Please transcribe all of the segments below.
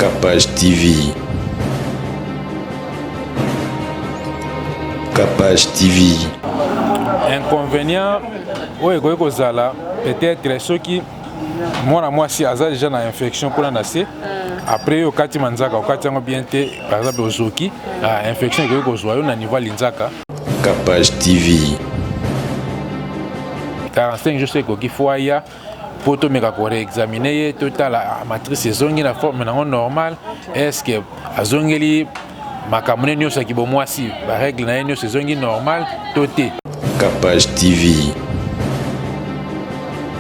Capage TV. Capage TV. Inconvénient, oui, peut-être ceux qui, moi, si Aza déjà dans infection pour l'année, après au kati manzaka, au kati bien par exemple au zoki, infection que vous voyez au niveau linzaka. Capage TV. 45 jours c'est qu'il faut aller pour tout examiner total la matrice zongi la forme normale. Est-ce que azongeli makamune nyosa ki bomwasi ba règle na nyo zongi normal toté. Capage TV.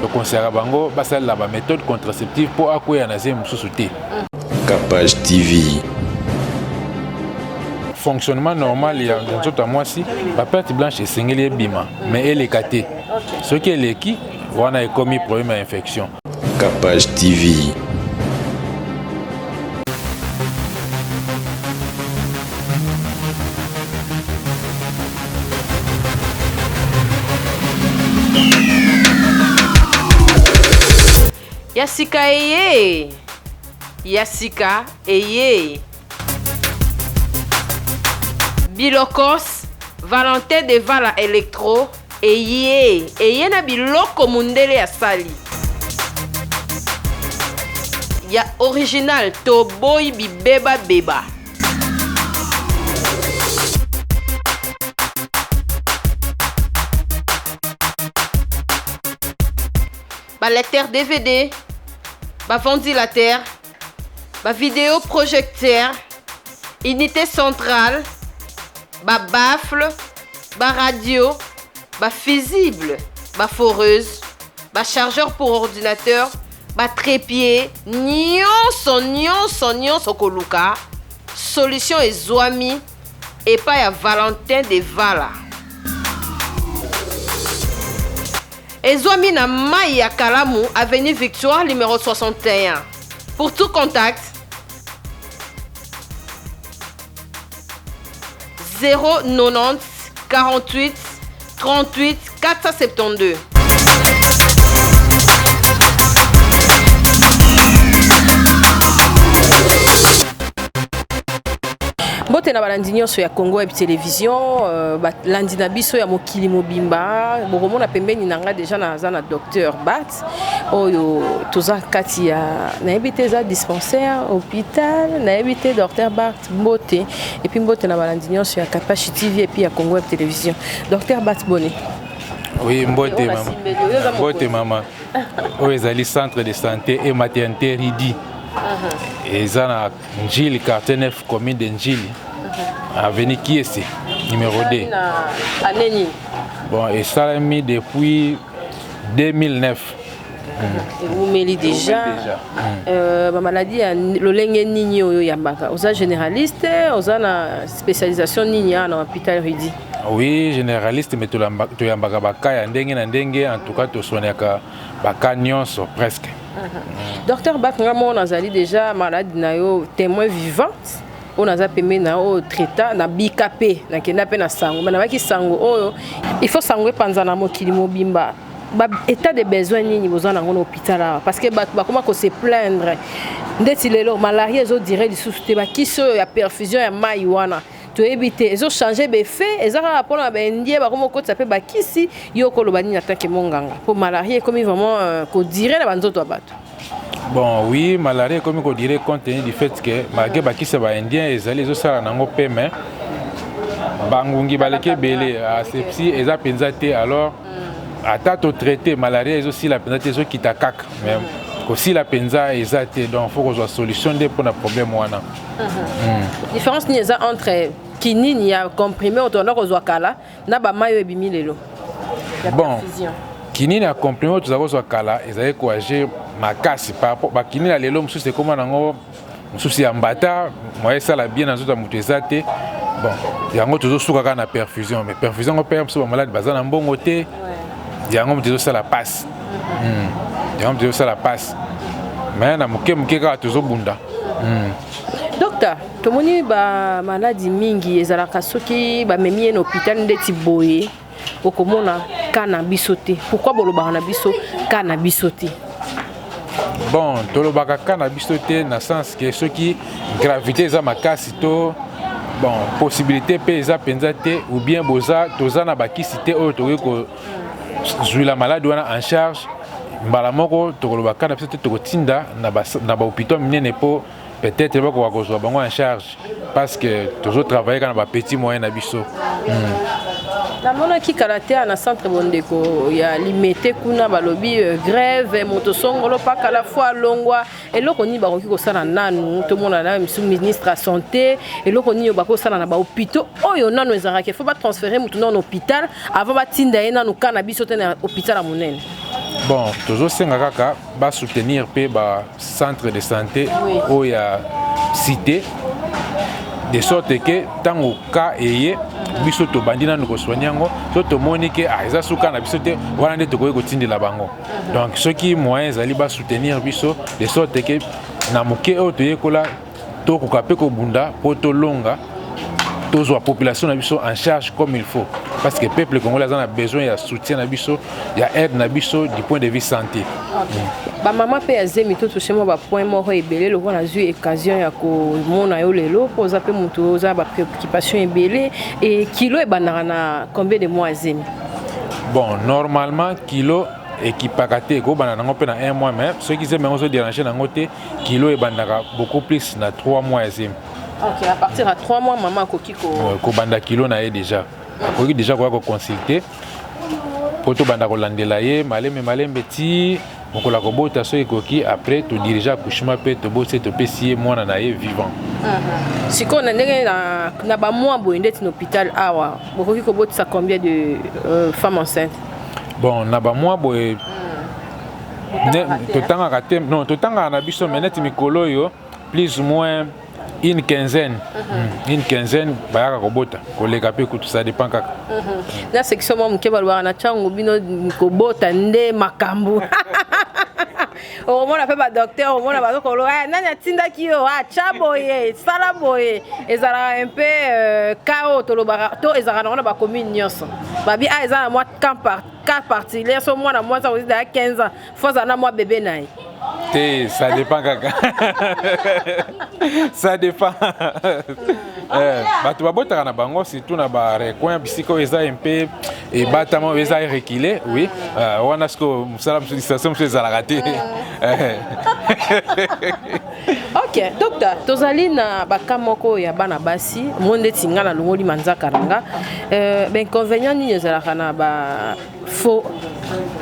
Le conseil à bango basal la méthode contraceptive pour accueillir na zem sous-souté. Capage TV. Fonctionnement normal il y a dans moi si la perte blanche est singeli bima mais elle est catée. Ce qui est l'équipe on a commis problème à infection. Capage TV. Yasika eye. Yasika eye. Bilokos, Valentin de Vala Electro, eye na biloko mundele ya sali. Ya original Toboy Bibeba Beba. Ba lecteur DVD, ba ventilateur, ba vidéo projecteur, unité centrale, ba baffle, ba radio, ba fusible, ba foreuse, ba chargeur pour ordinateur, ba trépied, nyonso koluka. Solution ezwami et pas ya Valentin de Vala. Ezwami na mai ya Kalamu, avenue Victoire numéro 61. Pour tout contact 090 48 38 472. Bote na balandi nyonso ya Congo Web Télévision, balandi na biso ya mokili mobimba, bokomona pembeni nanga déjà na docteur Bat, oyo toza kati ya nayebi te za dispensaire, hôpital, nayebi te docteur Bat Mbote, et puis Mbote na balandi nyonso ya Capage TV et puis ya Congo Web Télévision. Docteur Bat Boni. Oui, Mbote maman. Mbote maman. Oyo ezali centre de santé et maternité Ridi. Et ça na Njili quartier 9 commune de Njili. Avenue Kiese numéro 2. Bon, et ça a mis depuis 2009. Vous m'avez déjà ma maladie le lenge nini oyo yambaka. Vous êtes généraliste, vous avez une spécialisation nini à l'hôpital Ridi. Oui, généraliste mais tu yambaka baka ya ndenge na ndenge, en tout cas tu soignaka baka nyonso presque. Docteur Bakngamo nazali déjà malade na yo témoin vivante. On a payé na o traita na bikapé na kenda pe na sango mais na baki sango oyo il faut sango panza na mokili mobimba ba état de besoin nini besoin na ngona hôpital parce que ba comment ko se plaindre ndeti lelo malaria zo dirait lisusu te ba kiso ya perfusion ya mai wana to éviter ezo changer be fait ezaka rapport na bendie ba komo ko tsape ba kisi yo ko lobani na tanke monganga pour malaria comme vraiment ko dirait na banzoto bato. Bon, oui, malaria, comme on dirait, compte tenu du fait que malgré que les Indiens, ils allaient aussi à Nango Peme, Bangungi Baleke Belé, à Sepsi, ils ont pensé alors, à tato traité, malaria, ils aussi la pensé, ils ont quitté cac, mais aussi la pensé, ils ont été, donc il faut qu'on soit solutionné pour le problème. Différence n'y a entre kinini ya comprimé, on doit qu'on soit kala, n'a pas maillot et bimilelo. Bon. Kinini a comprimé tout ça kala ezali ko agir makasi par rapport ba kinini la lelo mususu comment nango mususu ya mbata moi ça la bien dans autres mutezate bon yango toujours suka na perfusion mais perfusion on perd mususu malade bazana mbongo te yango mutezo ça la passe yango mutezo ça la passe mais na muke ka toujours bunda docteur tomoni ba maladie mingi ezalaka soki ba memi en hôpital ndeti boye okomona kana bisoté. Pourquoi boloba na biso kana bisoté? Bon, tolobaka kana biso te na sens que ceux qui gravité eza makasi to bon possibilité pe eza penza te ou bien boza toza na bakisi te oyo tokoki ko la malade wana en charge mbala moko tokolobaka na biso te tokotinda na bahôpital minene po peut-être bakoka kozwa bango en charge parce que tozotravaille kana bapetit moyen na biso. namonaki kala te na centre bondeko ya limité kuna balobi grève moto songolo paka la fois longwa eloko nini bakoki kosala nanu tomona na ministre ya santé eloko nini bakosala na bahôpitaux oyo nanu ezalaka faut batransférer moto na hôpital avant batinda ye nanu kana biso te na hôpital ya monene. Bon, tozosenga kaka ba soutenir pe ba centre de santé oyo ya cité de sorte que tango ka eye biso to bandina nous soigner ngo so to moni ke eza suka na biso te wana nde to koyi kotindela bango. Donc ceux qui moyens ali ba soutenir biso de sorte que na moke o to yekola to ko kape ko bunda poto longa tous la population na biso en charge comme il faut parce que le peuple congolais a besoin de soutien na biso ya aide na biso du point de vue santé. Ba maman pe azemi to toucher mo ba point moko ebele loko na zu occasion ya ko mona yo lelo po za pe mutu za ba préoccupation ebele et kilo e banaka na combien de mois azemi? Bon, normalement kilo équipakate ko banana ngo pe na 1 mois mais ceux qui aiment on déranger na ngote kilo e banaka beaucoup plus na 3 mois azemi. OK, à partir de 3 mois maman koki ko banda kilo na ye déjà. Koki déjà ko consulter poto banda ko landela ye malembe ti mokola ko bota so ekoki après to diriger accouchement pe to botse to pesier mwana na ye vivant. Siko na ndenge na ba mois boyende na hôpital awa bokoki ko botsa combien de femmes enceintes? Bon, na ba mois boye totanga kate non totanga na biso meneti mikolo yo plus ou moins une quinzaine. Une quinzaine bayaka kobota koleka pe kutu ça dépend kaka. Na section mo mukeba lwa na changu bino kobota nde makambu. Au moins on a docteur au moins on a kolo nani atinda kiyo chaboye sala boye ezala un peu chaos to lobara to ezala na ba commune nyonso babi ezala moi quatre parties les so moi na moi ça aussi de 15 ans faut ça na moi bébé naï. Ça dépend kaka. Ça dépend. Batu babota na bango surtout na ba recoin bisiko eza un peu et batamo eza reculé oui wana sko musala musulisation musala raté. OK, docteur, tozali na bakamoko ya bana basi monde tingana longoli manzaka ranga inconvénient ni ezalaka na ba faux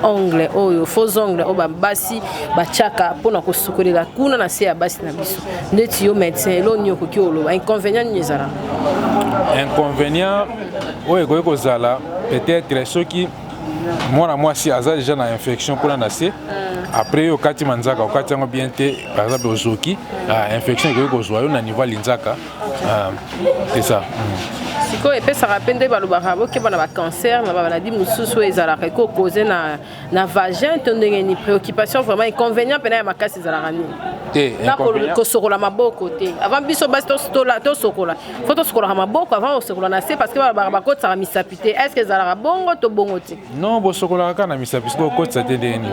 ongles oyo faux ongles o ba basi bachaka pona ko sukolela kuna na se ya basi na biso ndeti yo médecin lo nyo ko kiolo inconvénient ni ezala inconvénient oyo ko zala peut-être ceux qui moi si aza déjà na infection kuna na se après au kati manzaka au kati ngo bien te par exemple au zoki infection ko zo yo na niveau linzaka c'est ça. Siko epesa rapende balobaka boke bana ba cancer na ba maladie mususu ezalaka ko causer na vagin tondenge ni préoccupation vraiment inconvénient pena ya makasi ezalaka ni na ko sokola maboko te avant biso basi to sokola faut to sokola maboko avant sokola na se parce que ba ko tsara misapité est-ce que ezalaka bongo to bongo te non bo sokola kana misapité ko tsa te ndeni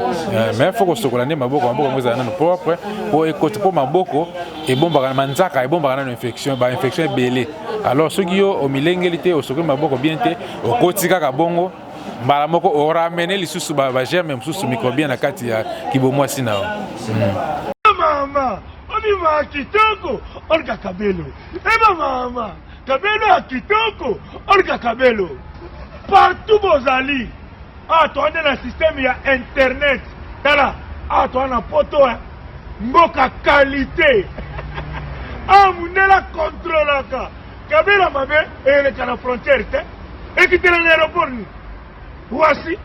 mais faut ko sokola ne maboko ngo ezalana no propre po ekote po maboko et bomba manzaka et bomba na infection ba infection belé alors ceux qui au milengeli au sokola maboko bien te au kotika ka bongo mbala moko o ramener lisusu ba germe mususu microbien na kati ya kibomo sina mama oni ma kitoko olga kabelo eba mama kabelo ya kitoko olga kabelo partout bozali toane na système ya internet tala toana poto mboka qualité munela contrôlaka kabela mabe eleka na frontière te ekitela na aéroport ni voici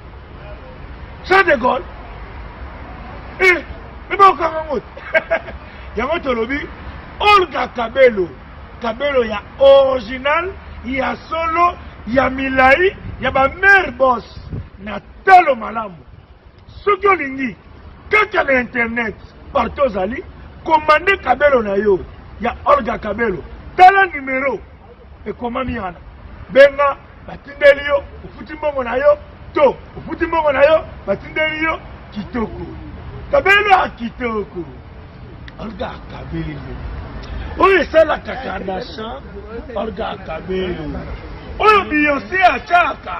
Charles de Gaulle mais pas au yango tolobi Olga Kabelo ya original ya solo ya milai ya ba mère boss na talo malamu soki olingi kaka na internet partout zali commande Kabelo na yo ya Olga Kabelo tala numéro ekomami yana benga batindeli yo ufuti mbongo na yo to ufuti mbongo na yo batindeli yo kitoko Kabelo a kitoko. Olga Kabelo. Oyo sala kakadasha. Olga Kabelo. Oyo Beyoncé a chaka.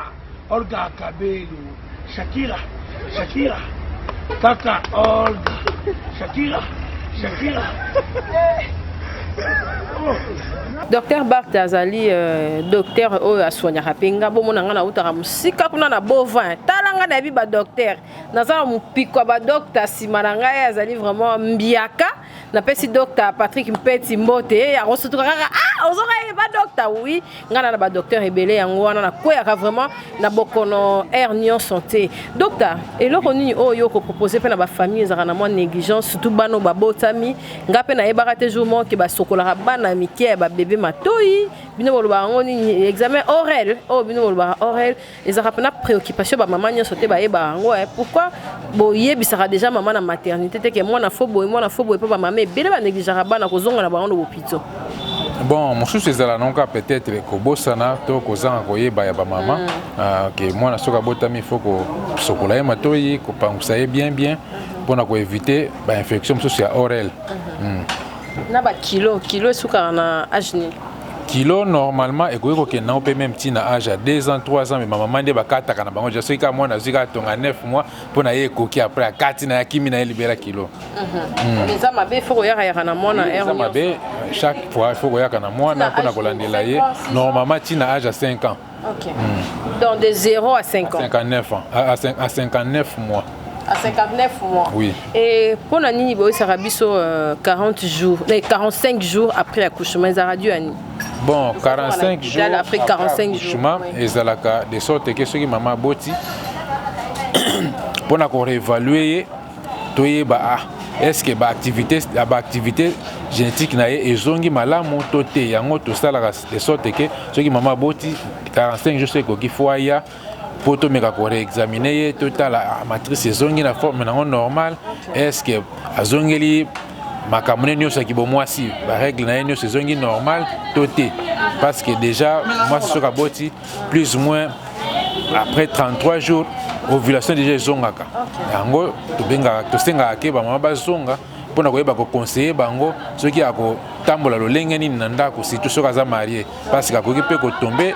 Olga Kabelo. Shakira. Kaka Olga. Shakira. Docteur Bart azali docteur oyo asoignaka penga bomonanga na utaka musika kuna na bovin talanga na bi ba docteur naza mupiko ba docteur sima na ngai azali vraiment mbiaka na pesi docteur Patrick Mpeti Mbote ya rosutuka kaka ozoka ba docteur oui ngana na ba docteur ebele yango wana na koyaka vraiment na bokono hernie santé docteur eloko nini oyo ko proposer pe na ba famille ezaka na mo négligence surtout bano babotami ngape na ebaka te jour ki ba sokola bana mikie ba bébé matoi bino boloba ngo ni examen oral bino boloba oral ezaka pena préoccupation ba maman nyoso te ba yeba ngo pourquoi boyebisaka déjà maman na maternité te ke mwana fobo pa ba maman ebele ba négligeaka bana kozonga na bango bopito. Bon, mosusu ezala nonka peut-être kobosana to kozanga koyeba ya ba maman ke mwana soka botami faut ko sokola ye matoi ko pangusa ye bien pona ko éviter ba infection mosusu ya oral. Na ba kilo suka na âge ni kilo normalement et ko ke na on peut même tina âge à 2 ans 3 ans mais maman ndé ba kataka na bango je sais ka mwana zika tonga 9 mois pona ye koki après à 4 na yakimi na libéra kilo les ama be faut ya na mwana hernie chaque fois faut ya na mwana pona kolandela ye normalement tina âge à 5 ans. OK. Donc de 0 à 5 ans. 59 ans à 59 mois. À 59 mois. Oui. Et pour la nini boy sarabiso 45 jours après l'accouchement ça radio ani. Bon, 45 jours après 45 jours. Ezalaka de sorte que ce qui maman boti pour na ko réévaluer toyeba est-ce que ba activité génétique na ye ezongi malamu to te yango to sala de sorte que ce qui maman boti 45 jours c'est ko ki foya pour to meka ko réexaminer total la matrice ezongi na forme na normal est-ce que azongeli makamune nyoso ki bo mwasi ba règle na nyoso ezongi normal toté parce que déjà moi ce ka boti plus ou moins après 33 jours ovulation déjà ezongaka yango to benga to senga ke ba mama bazonga pona koyeba ko conseiller bango soki ako tambola lolenge nini na ndako surtout soka za marié parce que akoki pe ko tomber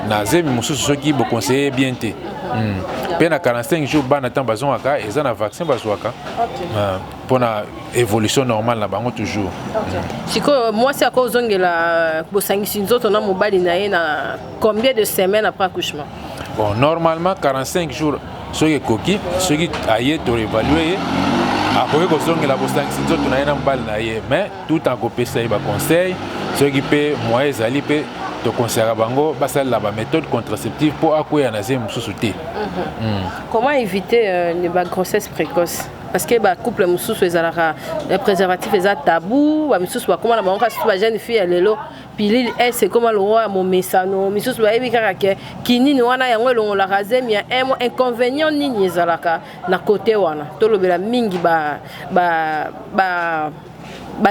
na zemi mususu soki bo conseiller bien te pena 45 jours bana temps bazongaka eza na vaccin bazwaka pona évolution normale na bango toujours. Siko moi c'est à cause zongela bosangisi nzoto na mobali na ye na combien de semaines après accouchement? Bon, normalement 45 jours soki koki soki aye to évaluer après que zongela bosangisi nzoto na ye na mobali na ye mais tout en kopesa ba conseil soki pe moi ezali pe to conseiller bango basala ba méthode contraceptive pour akoya na zemi mususu te. Comment éviter une grossesse précoce? Parce que ba couple mususu ezalaka préservatif eza tabou ba mususu ba comment na bango kasi ba jeune fille lelo pilule c'est comme le roi mon mesano mususu ba ebika ke kinini wana yango elongola razemi ya inconvénient nini ezalaka na côté wana to lobela mingi ba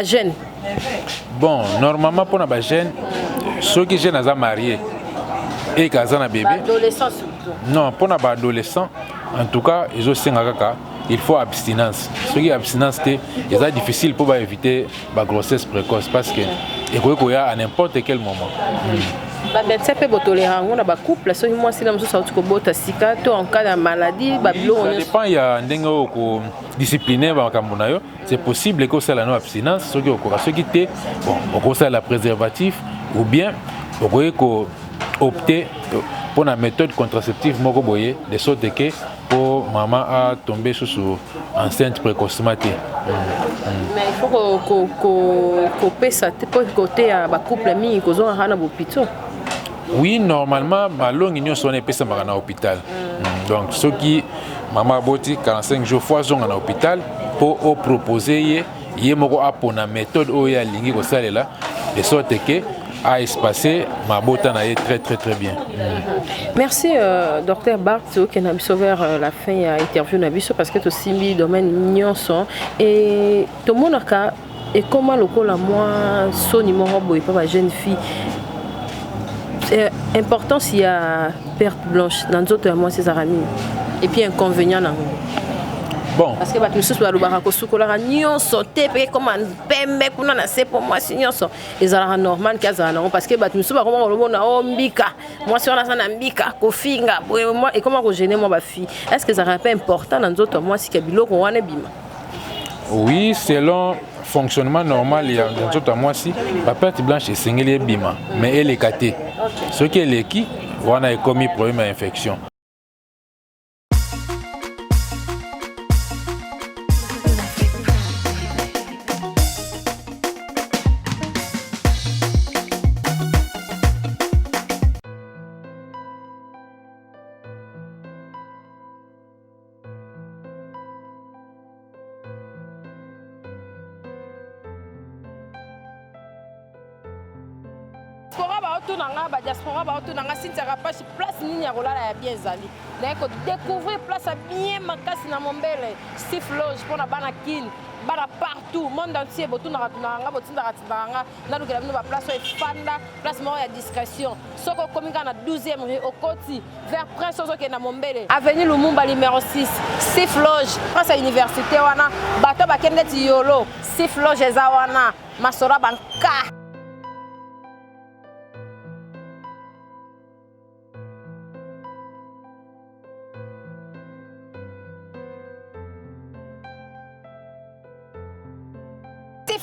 jeune. Bon, normalement pour na jeune ceux qui jeune à marié et kazana bébé adolescent surtout. Non, pour na adolescent en tout cas ils ont kaka il faut abstinence. Ce qui est abstinence c'est difficile pour éviter la grossesse précoce parce que il y a à n'importe quel moment. Ba médecin peut tolérer on a ba couple so moi si la muso sauti ko bota sika to en cas de maladie ba bilo on dépend il y a ndengo ko discipliner ba kamuna yo c'est possible que ça la non abstinence ce qui te bon on ça la préservatif ou bien on ko opter pour la méthode contraceptive moko boye de sorte que pour maman a tombé sous enceinte précocement. Mais il faut qu'on pèse pour côté à ba couple mi ko zo hana bopito. Oui, normalement ma longue union son pèse à hôpital. Donc ce qui maman boti 45 jours fois zonga na hôpital pour proposer yé moko a pour na méthode o ya lingi ko salela de sorte que a espacé ma bota na très bien. Merci docteur Bart qui n'a sauvé la fin à interview na biso parce que to simbi domaine nyonso et to monaka et comment lokola moi son numéro boy pas jeune fille important s'il y a perte blanche dans d'autres mois ces aramis et puis inconvénient. Bon. Parce que bato misusu balobaka kosukolaka nyonso te pe koma pembe kuna na se po mwasi nyonso ezalaka normal ke azala nango parce que bato misusu bakoma kolobona o mbika mwasi wana aza na mbika kofinga ekoma kogene mwa bafille. Est-ce que ezalaka mpe important na nzoto ya mwasi ke biloko wana ebima? Oui, selon fonctionnement normal ya nzoto ya mwasi ba perte blanche esengeli ebima mais eleka te soki eleki wana ekomi problème ya infection. Diaspora ba auto nanga Cynthia Rapache place nini ya kolala ya bien ezali na ko découvrir place bien makasi na Mombele Steve Loge pour na bana kin bana partout monde entier botu na nga botinda nga na lukela bino ba place efanda place mort ya discrétion soko komika na 12e rue Okoti vers Prince Ozoke na Mombele avenue Lumumba numéro 6 Steve Loge place à université wana bato bakende ti yolo Steve Loge eza wana masora banka.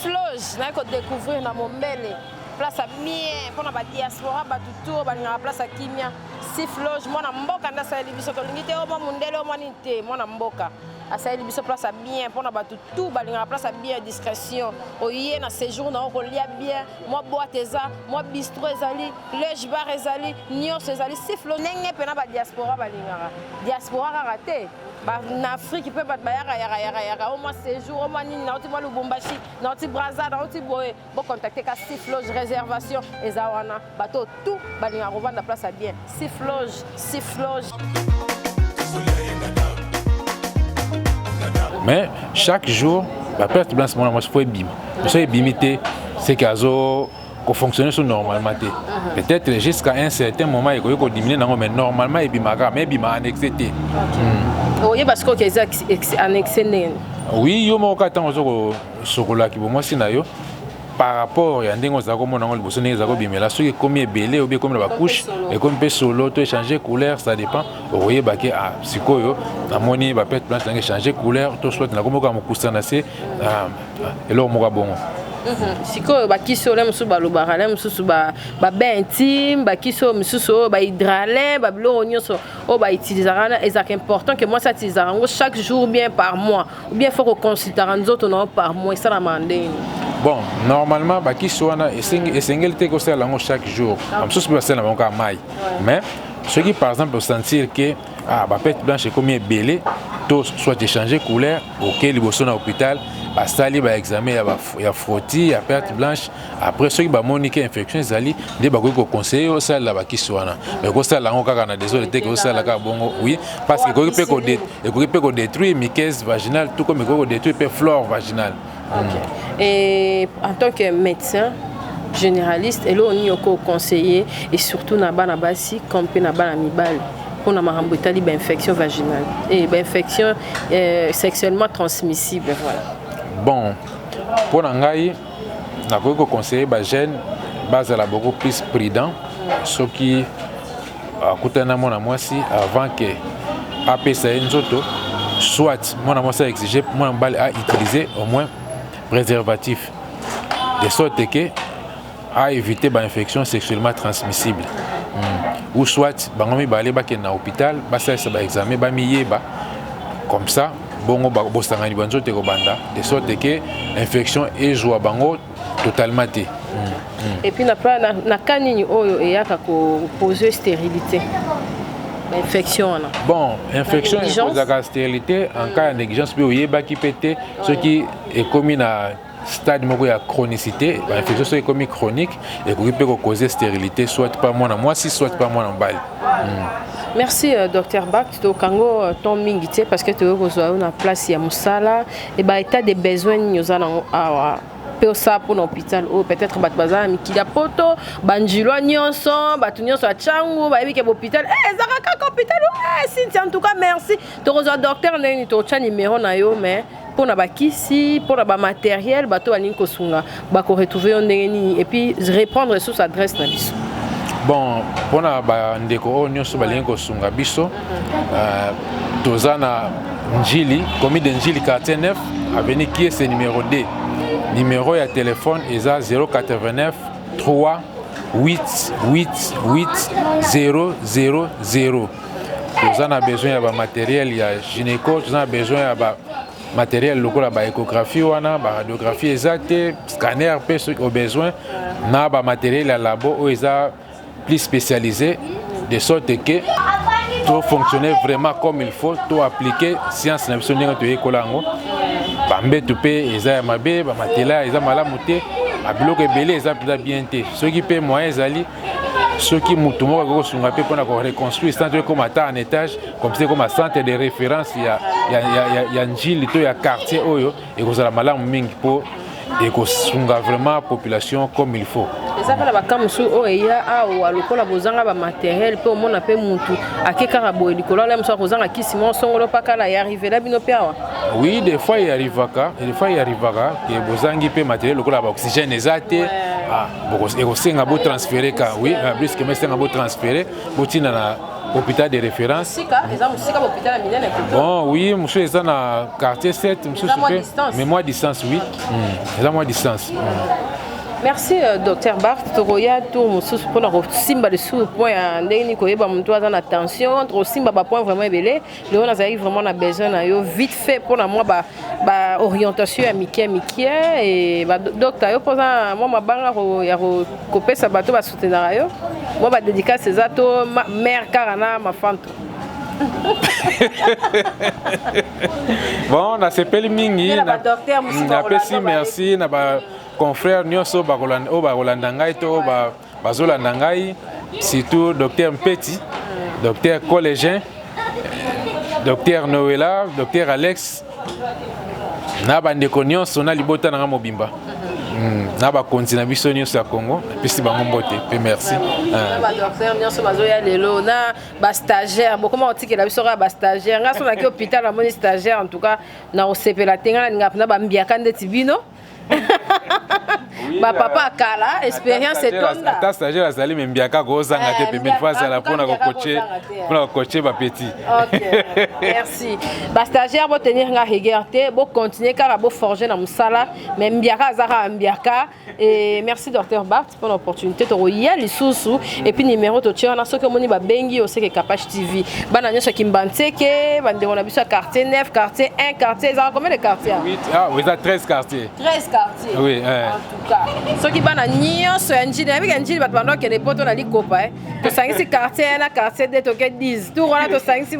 Loge na ko découvrir na Mombele place bien pour na ba diaspora ba tuto ba na place kimia Steve Loge mona mboka nda sa libiso to lingite o mo mundele o manite mona mboka asa libiso place bien pour na ba tuto ba na place bien discrétion oye na séjour na ko lia bien moi boîte eza moi bistrot ezali loge bar ezali nyos ezali Steve Loge nenge pe na ba diaspora ba lingara diaspora raté na Afrique peut pas yaka au moins séjour au moins nini na oti Lubumbashi na oti Brazza na oti boye bo contacter ka Steve Loge réservation ezawana bato tout balinga ko vendre place bien Steve Loge. Mais chaque jour la perte blanche moi faut bim so bimité c'est qu'azo ko fonctionner sur normalement peut-être jusqu'à un certain moment il faut diminuer mais normalement et bimaka mais bima annexé. Oui, parce que c'est annexé. Oui, yo mo ka tango zoko sokola ki bo moi sinayo par rapport ya ndengo za ko mona ngol bosone za ko bimela soki komi ebele ou bien comme la couche et comme pe solo to changer couleur ça dépend oye bake a sikoyo na moni ba pet blanche na changer couleur to soit na komoka mokusana se elo mo ka bongo. Sikoyo bakiso le musu balobaka le musu ba bain intime bakiso musu ba hydralin ba biloko nyonso o ba utilisera ezaka important que moi ça utilisera chaque jour bien par mois ou bien faut qu'on consulte nzoto na par mois ça la mandé. Bon, normalement bakiso wana esengeli te ko sala ngo chaque jour am susu ba sala ngo mai mais ceux qui par exemple sentir que ba pet blanche comme belé to soit échanger couleur auquel liboso na hôpital basali ba examen ya frottis ya perte blanche après ceux qui ba monique infection ezali nde ba ko conseiller au sala ba kiswana mais ko sala ngo kaka na désolé te ko sala ka bongo oui parce que ko peut ko détruire muqueuse vaginale tout comme ko détruire pe flore vaginale. Et en tant que médecin généraliste et là on y conseiller et surtout na bana basi comme pe na bana mibali pour na makambo etali ba infection vaginale et ba infection sexuellement transmissible voilà. Bon, pour Nangaï, na ko conseiller ba jeune base la beaucoup plus prudent ce qui akutana mona mwasi avant que apesa nzoto soit mona mwasi exiger mona mbali à utiliser au moins préservatif de sorte que à éviter ba infection sexuellement transmissible ou soit bangomi balé ba na hôpital ba ça ba examen ba miyeba comme ça bongo ba bosangani banzo te ko banda de sorte que infection et joie bango totalement té. Et puis na kanini oyo eyaka ko poser stérilité. Infection là. Bon, infection et cause de stérilité en cas de négligence peut yeba qui pété ce qui est commis na stade moko ya chronicité, ba infection c'est commis chronique et qui peut causer stérilité soit pas moi na moi si soit pas moi en balle. Merci Dr Bach to kango ton mingité parce que tu as une place ya musala et ba état des besoins nous allons pe ça pour l'hôpital ou peut-être bat baza mikila poto banjilwa nyonso batu nyonso a changu ba yebike hôpital ezaka ka hôpital si en tout cas merci to rezo docteur neni to cha numéro na yo mais pour na bakisi pour na matériel bato balingi kosunga ba ko retrouver on ndeni et puis répondre sur sa adresse na biso. Bon, pour na ba ndeko o nyonso balingi kosunga biso tozana Njili, commis de Njili 49, avenue qui est ce numéro D. Numéro de téléphone est 089 3 8 8 8 0 0 0. Nous avons besoin de matériel, il y a gynéco, nous avons besoin de matériel local, de échographie, de radiographie exacte, scanner, ceux qui ont besoin, nous avons matériel à labo où ils sont plus spécialisés, de sorte que tout fonctionner vraiment comme il faut, tout appliquer science na biso ndenge to yekola ngo bambe to pe eza ya mabe ba matela eza malamu te abiloko ebele eza bien te soki pe moyen ezali soki mutu moko kosunga pe pona ko reconstruire centre comme ata en étage comme c'est comme un centre de référence ya njili to ya quartier oyo et kozala malamu mingi po et kosunga vraiment population comme il faut. Ça va la bakamusu o eya a lokola bozanga ba matériel pe omona pe mutu akeka boye likola la mso kozanga kisimo songolo pakala ya arriver là bino pewa. Oui, des fois il arrivaka que bozangi pe matériel lokola ba oxygène ezate boko ekosenga bo transférer ka oui plus que mesenga bo transférer botina na hôpital de référence. Bon, oui, monsieur est dans le quartier 7, monsieur mais moi distance, oui. C'est moi distance. Merci docteur Bart Toroya tour pour la simba de sous point ndeni ko yeba mtu aza na tension trop simba ba point vraiment belé le on a vraiment na besoin na yo vite fait pour na moi ba orientation ya mikie et ba docteur yo posa moi mabanga ya ko kopesa bato ba soutenir yo moi ba dédicace za to mère karana ma fante. Bon, na sepeli mingi na pesi merci na ba confrère nyonso bakolanda ngai to bazolanda ngai surtout docteur Mpeti, docteur collégien, docteur Noëlla, docteur Alex na bandeko nyonso na libota na mobimba na ba kontina biso nyonso ya Congo pesi bango mbote pe merci ba docteur nyonso bazoya lelo na ba stagiaire beaucoup ma otiki la biso ba stagiaire ngaso na ki hôpital na moni stagiaire en tout cas na osepela tenga na ba mbiaka ndeti bino. Ba papa kala expérience etonda ta stagiaire azali membiaka kozanga te pe mille fois la pona ko coacher ba petit. OK. Merci. Ba stagiaire bo tenir nga rigueur bo continuer car bo forger na musala membiaka azara mbiaka et merci docteur Bart pour l'opportunité de roya lisusu et puis numéro to tia na soki moni ba bengi o seke Capage TV bana nyoso kimbanteke bande on a biso quartier 9 quartier 1 quartier ça combien de quartiers? 8 oui ça 13 quartiers. 13 quartiers. Oui, en tout cas. Ce qui bana nyonso ya njili avec njili bat bando ke poto na likopa to sangisi quartier na quartier de to ke 10 tout wana to sangisi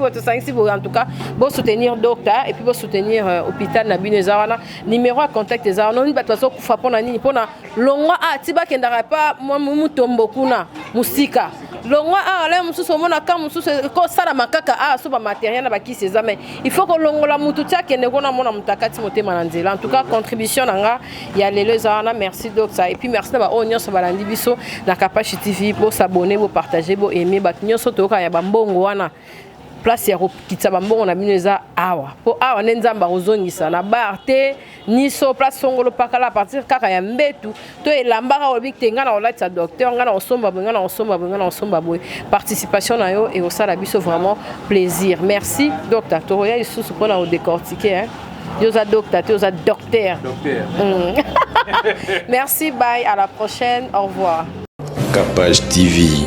bo en tout cas bo soutenir docteur et puis bo soutenir hôpital na bino zawana numéro à contact zawana ni bat so kufa pona nini pona longwa atiba kendara pa mutombo kuna musika longwa ale mususu mona ka mususu ko sala makaka so ba matériel na bakisi ezame il faut que longola mutu tia kende kona mona mutakati motema na nzela en tout cas contribution nanga ya lelo zawana merci docteur et puis merci na ba onyo so balandi biso na Capage TV pour s'abonner pour partager pour aimer ba nyonso toka ya bambongo wana place ya kokitsa bambongo na bino eza awa po awa ne nzamba kozongisa na barte niso place songolo pakala à partir kaka ya mbetu to elambaka olobik tenga na olatisa docteur nga na osomba bonga na osomba bonga na osomba boy participation na yo et osala biso vraiment plaisir merci docteur Toroya isusu pona o décortiquer hein Diosa docteur Diosa docteur. Merci, bye, à la prochaine, au revoir. Capage TV.